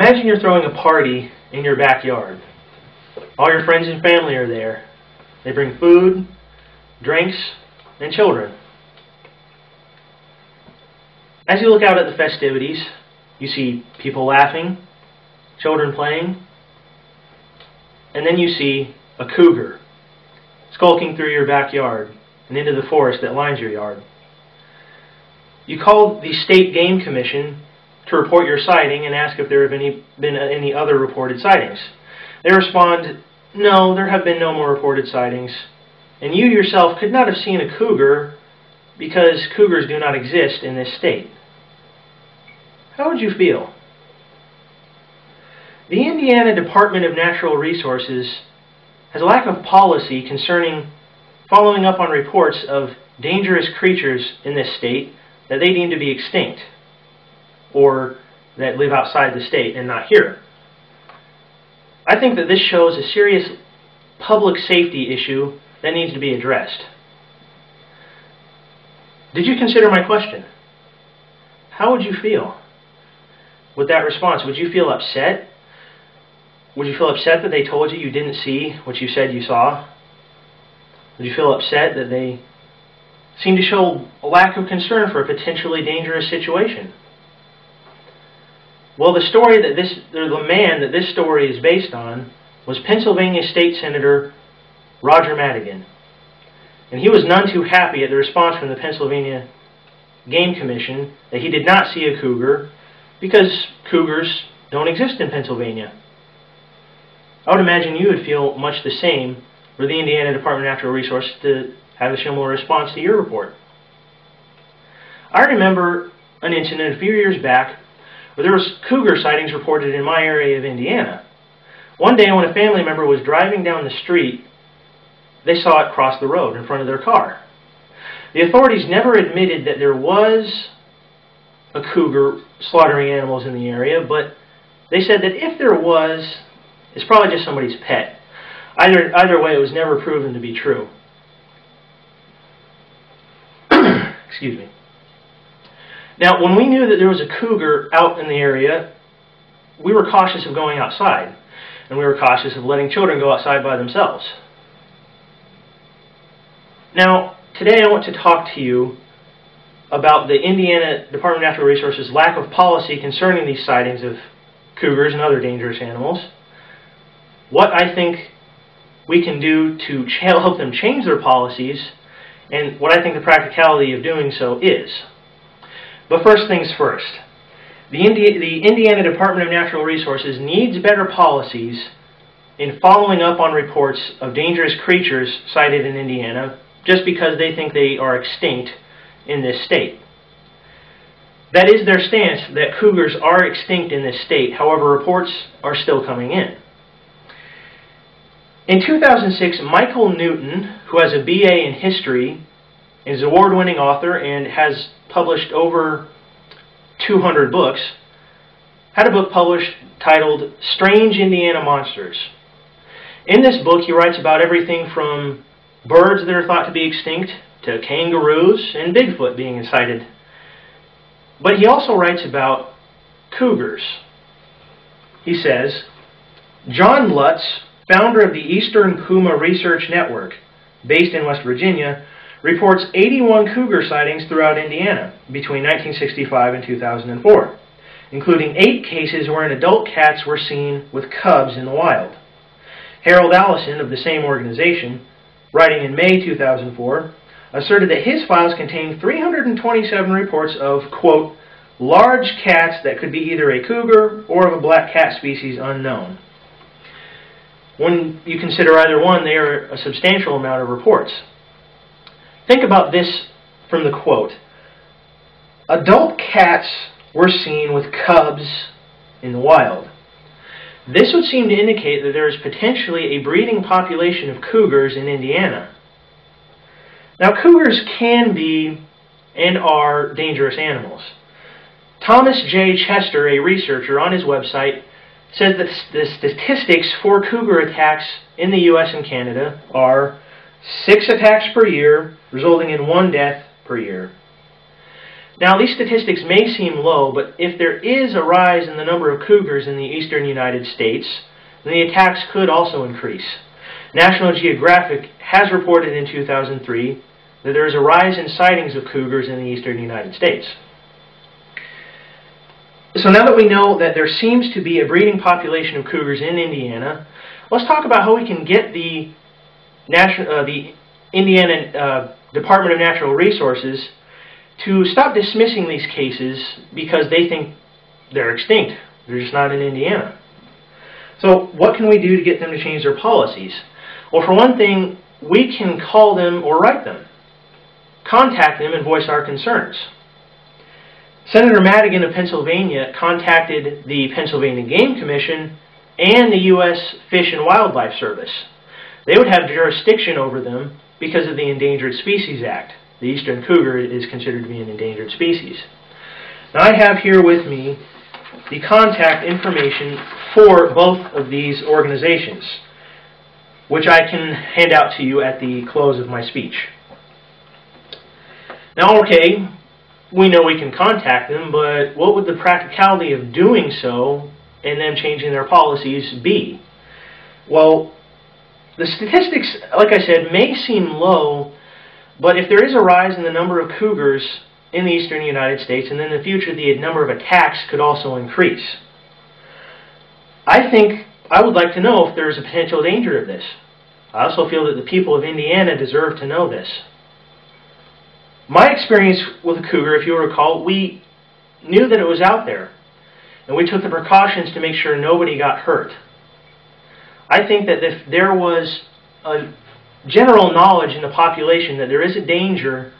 Imagine you're throwing a party in your backyard. All your friends and family are there. They bring food, drinks, and children. As you look out at the festivities, you see people laughing, children playing, and then you see a cougar skulking through your backyard and into the forest that lines your yard. You call the State Game Commission to report your sighting and ask if there have been any other reported sightings. They respond, no, there have been no more reported sightings, and you yourself could not have seen a cougar because cougars do not exist in this state. How would you feel? The Indiana Department of Natural Resources has a lack of policy concerning following up on reports of dangerous creatures in this state that they deem to be extinct, or that live outside the state and not here. I think that this shows a serious public safety issue that needs to be addressed. Did you consider my question? How would you feel with that response? Would you feel upset? Would you feel upset that they told you you didn't see what you said you saw? Would you feel upset that they seemed to show a lack of concern for a potentially dangerous situation? Well, the man that this story is based on was Pennsylvania State Senator Roger Madigan. And he was none too happy at the response from the Pennsylvania Game Commission that he did not see a cougar because cougars don't exist in Pennsylvania. I would imagine you would feel much the same were the Indiana Department of Natural Resources to have a similar response to your report. I remember an incident a few years back where there was cougar sightings reported in my area of Indiana. One day when a family member was driving down the street, they saw it cross the road in front of their car. The authorities never admitted that there was a cougar slaughtering animals in the area, but they said that if there was, it's probably just somebody's pet. Either way, it was never proven to be true. Excuse me. Now, when we knew that there was a cougar out in the area, we were cautious of going outside, and we were cautious of letting children go outside by themselves. Now, today I want to talk to you about the Indiana Department of Natural Resources' lack of policy concerning these sightings of cougars and other dangerous animals, what I think we can do to help them change their policies, and what I think the practicality of doing so is. But first things first, the Indiana Department of Natural Resources needs better policies in following up on reports of dangerous creatures sighted in Indiana just because they think they are extinct in this state. That is their stance, that cougars are extinct in this state. However, reports are still coming in. In 2006, Michael Newton, who has a BA in history, is an award-winning author and has published over 200 books, had a book published titled Strange Indiana Monsters. In this book, he writes about everything from birds that are thought to be extinct to kangaroos and Bigfoot being sighted. But he also writes about cougars. He says, John Lutz, founder of the Eastern Puma Research Network, based in West Virginia, reports 81 cougar sightings throughout Indiana between 1965 and 2004, including 8 cases wherein adult cats were seen with cubs in the wild. Harold Allison of the same organization, writing in May 2004, asserted that his files contained 327 reports of, quote, large cats that could be either a cougar or of a black cat species unknown. When you consider either one, they are a substantial amount of reports. Think about this from the quote. Adult cats were seen with cubs in the wild. This would seem to indicate that there is potentially a breeding population of cougars in Indiana. Now, cougars can be and are dangerous animals. Thomas J. Chester, a researcher on his website, says that the statistics for cougar attacks in the U.S. and Canada are 6 attacks per year, resulting in 1 death per year. Now, these statistics may seem low, but if there is a rise in the number of cougars in the eastern United States, then the attacks could also increase. National Geographic has reported in 2003 that there is a rise in sightings of cougars in the eastern United States. So now that we know that there seems to be a breeding population of cougars in Indiana, let's talk about how we can get the Indiana Department of Natural Resources to stop dismissing these cases because they think they're extinct. They're just not in Indiana. So what can we do to get them to change their policies? Well, for one thing, we can call them or write them, contact them and voice our concerns. Senator Madigan of Pennsylvania contacted the Pennsylvania Game Commission and the U.S. Fish and Wildlife Service. They would have jurisdiction over them because of the Endangered Species Act. The eastern cougar is considered to be an endangered species. Now I have here with me the contact information for both of these organizations, which I can hand out to you at the close of my speech. Now, okay, we know we can contact them, but what would the practicality of doing so and them changing their policies be? Well, the statistics, like I said, may seem low, but if there is a rise in the number of cougars in the eastern United States, and in the future the number of attacks could also increase, I think I would like to know if there is a potential danger of this. I also feel that the people of Indiana deserve to know this. My experience with a cougar, if you'll recall, we knew that it was out there, and we took the precautions to make sure nobody got hurt. I think that if there was a general knowledge in the population that there is a danger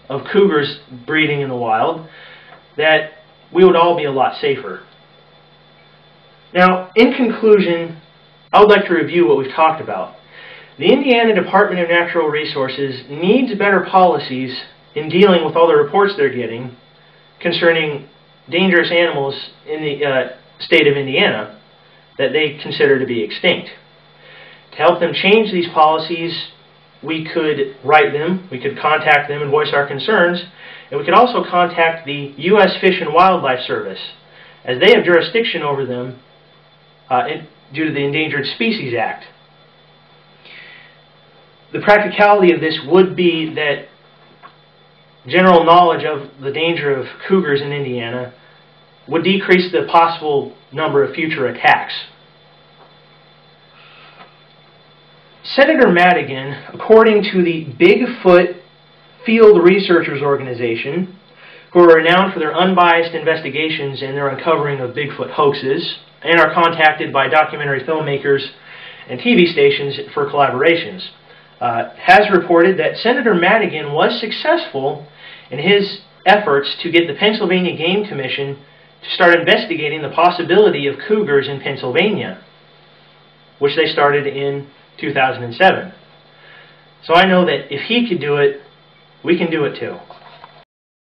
of cougars breeding in the wild, that we would all be a lot safer. Now, in conclusion, I would like to review what we've talked about. The Indiana Department of Natural Resources needs better policies in dealing with all the reports they're getting concerning dangerous animals in the state of Indiana that they consider to be extinct. To help them change these policies, we could write them, we could contact them and voice our concerns, and we could also contact the U.S. Fish and Wildlife Service, as they have jurisdiction over them due to the Endangered Species Act. The practicality of this would be that general knowledge of the danger of cougars in Indiana would decrease the possible number of future attacks. Senator Madigan, according to the Bigfoot Field Researchers Organization, who are renowned for their unbiased investigations and their uncovering of Bigfoot hoaxes, and are contacted by documentary filmmakers and TV stations for collaborations, has reported that Senator Madigan was successful in his efforts to get the Pennsylvania Game Commission to start investigating the possibility of cougars in Pennsylvania, which they started in 2007. So I know that if he could do it, we can do it too.